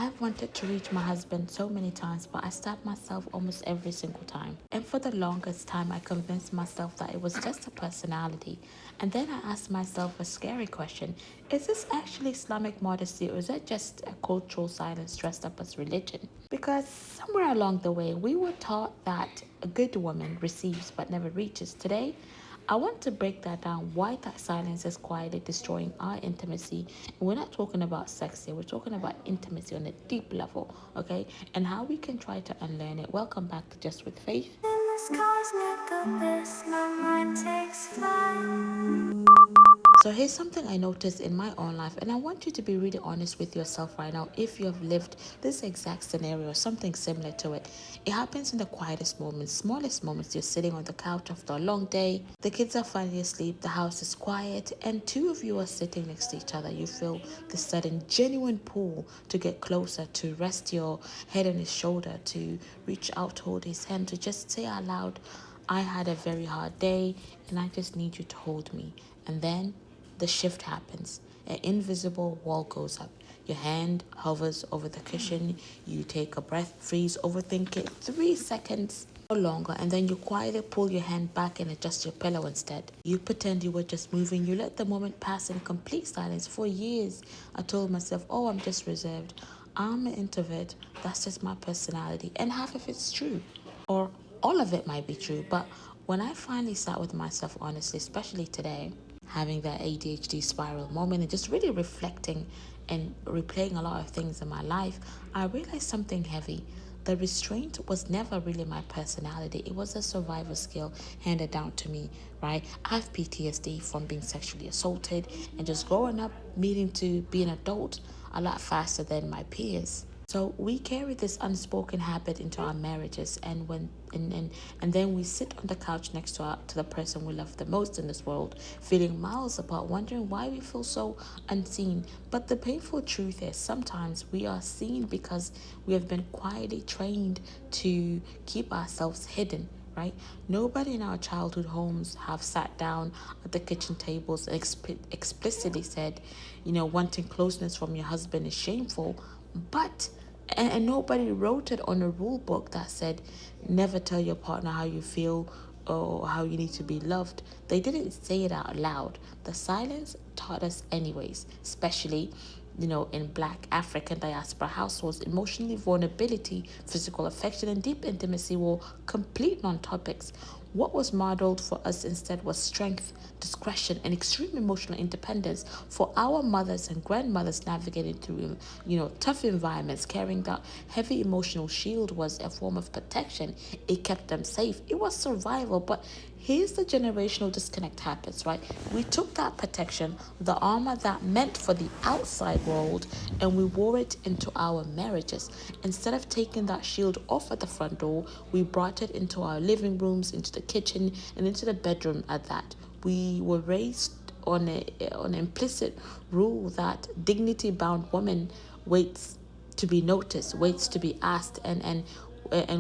I've wanted to reach my husband so many times, but I stopped myself almost every single time. And for the longest time, I convinced myself that it was just a personality. And then I asked myself a scary question: is this actually Islamic modesty, or is it just a cultural silence dressed up as religion? Because somewhere along the way, we were taught that a good woman receives but never reaches. Today, I want to break that down, why that silence is quietly destroying our intimacy. And we're not talking about sex here, we're talking about intimacy on a deep level, okay? And how we can try to unlearn it. Welcome back to Just with Faith. In this cosmic abyss, my mind takes flight. So here's something I noticed in my own life, and I want you to be really honest with yourself right now if you have lived this exact scenario or something similar to it. It happens in the quietest moments, smallest moments. You're sitting on the couch after a long day, the kids are finally asleep, the house is quiet, and two of you are sitting next to each other. You feel this sudden genuine pull to get closer, to rest your head on his shoulder, to reach out, hold his hand, to just say out loud, I had a very hard day and I just need you to hold me. And then the shift happens. An invisible wall goes up. Your hand hovers over the cushion. You take a breath, freeze, overthink it 3 seconds or longer, and then you quietly pull your hand back and adjust your pillow instead. You pretend you were just moving. You let the moment pass in complete silence. For years, I told myself, oh, I'm just reserved. I'm an introvert. That's just my personality. And half of it's true. Or all of it might be true. But when I finally sat with myself honestly, especially today, having that ADHD spiral moment and just really reflecting and replaying a lot of things in my life, I realized something heavy. The restraint was never really my personality. It was a survival skill handed down to me, right? I have PTSD from being sexually assaulted and just growing up, needing to be an adult a lot faster than my peers. So we carry this unspoken habit into our marriages, and then we sit on the couch next to the person we love the most in this world, feeling miles apart, wondering why we feel so unseen. But the painful truth is sometimes we are seen because we have been quietly trained to keep ourselves hidden, right? Nobody in our childhood homes have sat down at the kitchen tables and explicitly said, wanting closeness from your husband is shameful, but and nobody wrote it on a rule book that said never tell your partner how you feel or how you need to be loved. They didn't say it out loud. The silence taught us anyways, especially in Black African diaspora households. Emotionally vulnerability, physical affection, and deep intimacy were complete non-topics. What was modeled for us instead was strength, discretion, and extreme emotional independence. For our mothers and grandmothers navigating through, tough environments, carrying that heavy emotional shield was a form of protection. It kept them safe. It was survival. But here's the generational disconnect happens, right? We took that protection, the armor that meant for the outside world, and we wore it into our marriages. Instead of taking that shield off at the front door, we brought it into our living rooms, into the kitchen, and into the bedroom at that. We were raised on an implicit rule that dignity-bound woman waits to be noticed, waits to be asked, and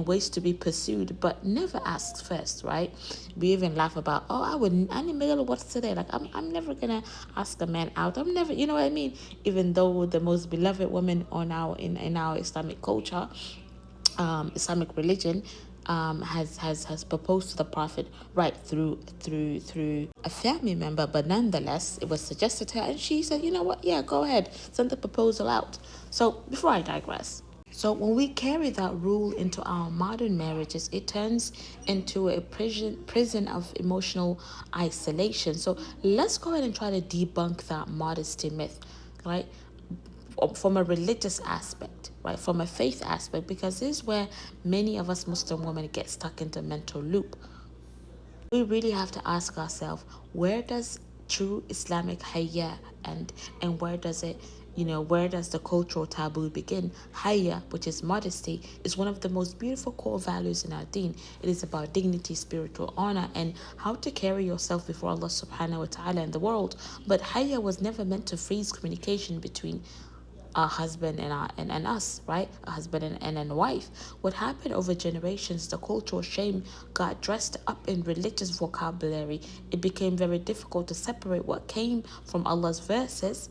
ways to be pursued, but never asks first, right? We even laugh about, oh, I need to what's today. Like, I'm never gonna ask a man out. I'm never, you know what I mean? Even though the most beloved woman in our Islamic culture, Islamic religion, has proposed to the Prophet right through a family member, but nonetheless, it was suggested to her, and she said, you know what? Yeah, go ahead, send the proposal out. So before I digress. So when we carry that rule into our modern marriages, it turns into a prison of emotional isolation. So let's go ahead and try to debunk that modesty myth, right? From a religious aspect, right? From a faith aspect, because this is where many of us Muslim women get stuck into mental loop. We really have to ask ourselves, where does true Islamic Haya end, and where does the cultural taboo begin? Haya, which is modesty, is one of the most beautiful core values in our deen. It is about dignity, spiritual honor, and how to carry yourself before Allah subhanahu wa ta'ala in the world. But Haya was never meant to freeze communication between our husband and us, right? A husband and a wife. What happened over generations, the cultural shame got dressed up in religious vocabulary. It became very difficult to separate what came from Allah's verses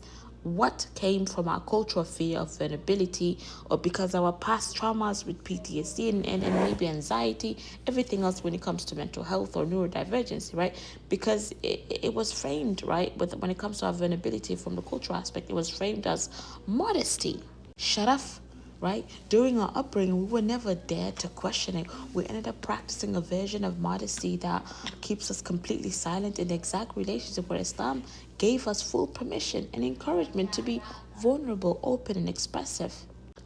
what came from our cultural fear of vulnerability, or because our past traumas with PTSD and maybe anxiety, everything else when it comes to mental health or neurodivergency, right? Because it was framed, right, with when it comes to our vulnerability from the cultural aspect, it was framed as modesty, sharaf, right? During our upbringing, we were never dared to question it. We ended up practicing a version of modesty that keeps us completely silent in the exact relationship where Islam gave us full permission and encouragement to be vulnerable, open, and expressive.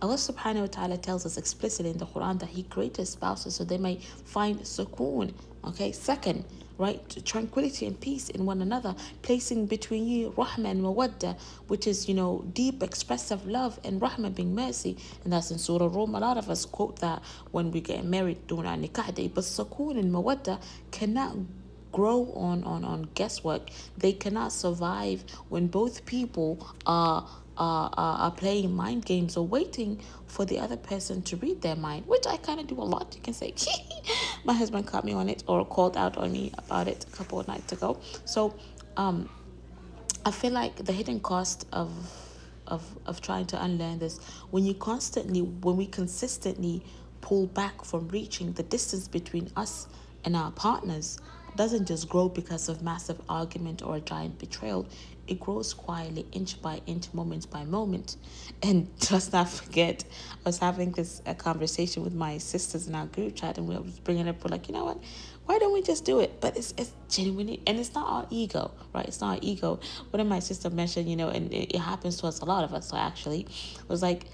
Allah subhanahu wa ta'ala tells us explicitly in the Quran that He created spouses so they may find sukoon. Okay, second, right, tranquility and peace in one another, placing between you rahma and mawadda, which is, deep expressive love, and rahma being mercy. And that's in Surah Rum. A lot of us quote that when we get married during our nikah day. But sukoon and mawadda cannot grow on guesswork. They cannot survive when both people are playing mind games or waiting for the other person to read their mind, which I kind of do a lot. You can say my husband caught me on it or called out on me about it a couple of nights ago. So I feel like the hidden cost of trying to unlearn this, when we consistently pull back from reaching, the distance between us and our partners doesn't just grow because of massive argument or a giant betrayal. It grows quietly, inch by inch, moment by moment. And let's not forget, I was having this a conversation with my sisters in our group chat, and we was bringing up, we're like, you know what? Why don't we just do it? But it's genuinely, and it's not our ego, right? It's not our ego. One of my sisters mentioned, and it happens to us, a lot of us, so actually, was like,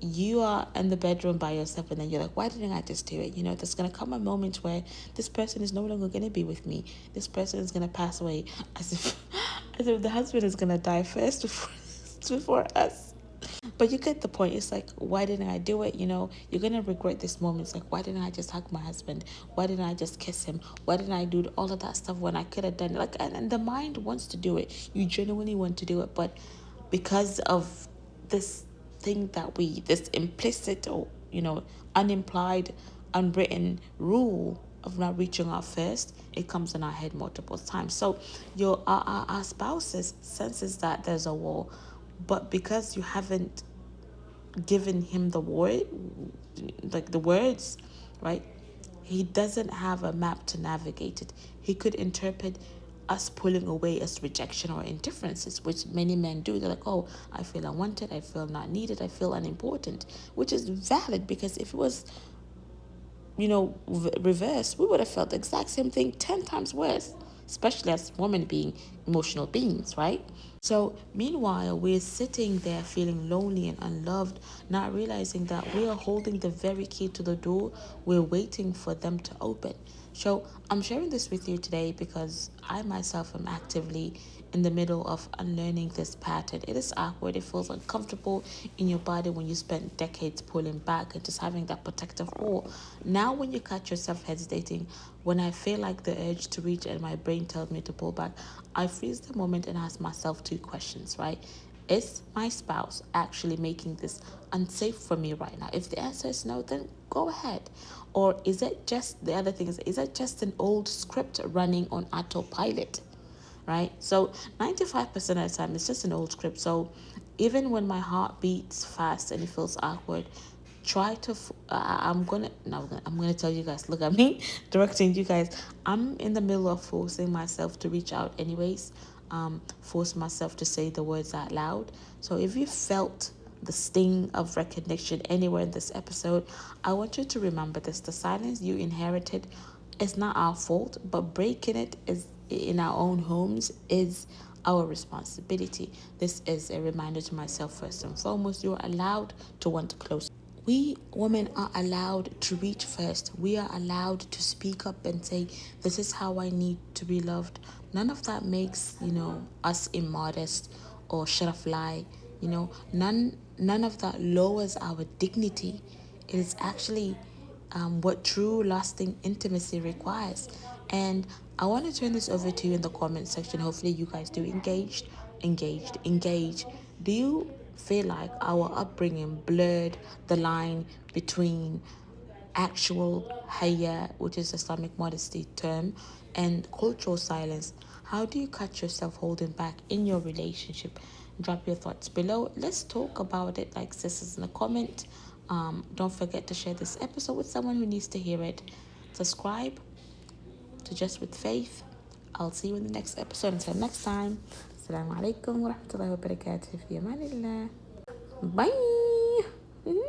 you are in the bedroom by yourself, and then you're like, why didn't I just do it? There's gonna come a moment where this person is no longer gonna be with me. This person is gonna pass away, as if as if the husband is gonna die first before us. But you get the point. It's like, why didn't I do it? You're gonna regret this moment. It's like, why didn't I just hug my husband? Why didn't I just kiss him? Why didn't I do all of that stuff when I could have done it? Like, and the mind wants to do it. You genuinely want to do it, but because of this this implicit or unimplied, unwritten rule of not reaching out first, it comes in our head multiple times. So our spouses senses that there's a wall, but because you haven't given him the word, like the words, right? He doesn't have a map to navigate it. He could interpret us pulling away as rejection or indifferences, which many men do. They're like, oh, I feel unwanted, I feel not needed, I feel unimportant, which is valid, because if it was, reverse, we would have felt the exact same thing 10 times worse, especially as women being emotional beings, right? So, meanwhile, we're sitting there feeling lonely and unloved, not realizing that we are holding the very key to the door we're waiting for them to open. So, I'm sharing this with you today because I myself am actively in the middle of unlearning this pattern. It is awkward, it feels uncomfortable in your body when you spend decades pulling back and just having that protective wall. Now, when you catch yourself hesitating, when I feel like the urge to reach and my brain tells me to pull back, I freeze the moment and ask myself two questions, right? Is my spouse actually making this unsafe for me right now? If the answer is no, then go ahead. Or is it just, the other thing is it just an old script running on autopilot? Right? So 95% of the time, it's just an old script. So even when my heart beats fast and it feels awkward, try to. I'm gonna. No, I'm gonna tell you guys. Look at me, directing you guys. I'm in the middle of forcing myself to reach out, anyways. Force myself to say the words out loud. So if you felt the sting of recognition anywhere in this episode, I want you to remember this: the silence you inherited is not our fault, but breaking it is in our own homes is our responsibility. This is a reminder to myself first and foremost. You're allowed to want close. We women are allowed to reach first. We are allowed to speak up and say, this is how I need to be loved. None of that makes, us immodest or sharafly. None of that lowers our dignity. It is actually what true lasting intimacy requires. And I want to turn this over to you in the comment section. Hopefully you guys do engage. Do you feel like our upbringing blurred the line between actual Haya, which is Islamic modesty term, and cultural silence? How do you catch yourself holding back in your relationship, Drop your thoughts below. Let's talk about it like sisters in the comment. Don't forget to share this episode with someone who needs to hear it. Subscribe to Just With Faith. I'll see you in the next episode. Until next time. Assalamu alaikum wa rahmatullahi wa barakatuh. Fi amanillah. Bye.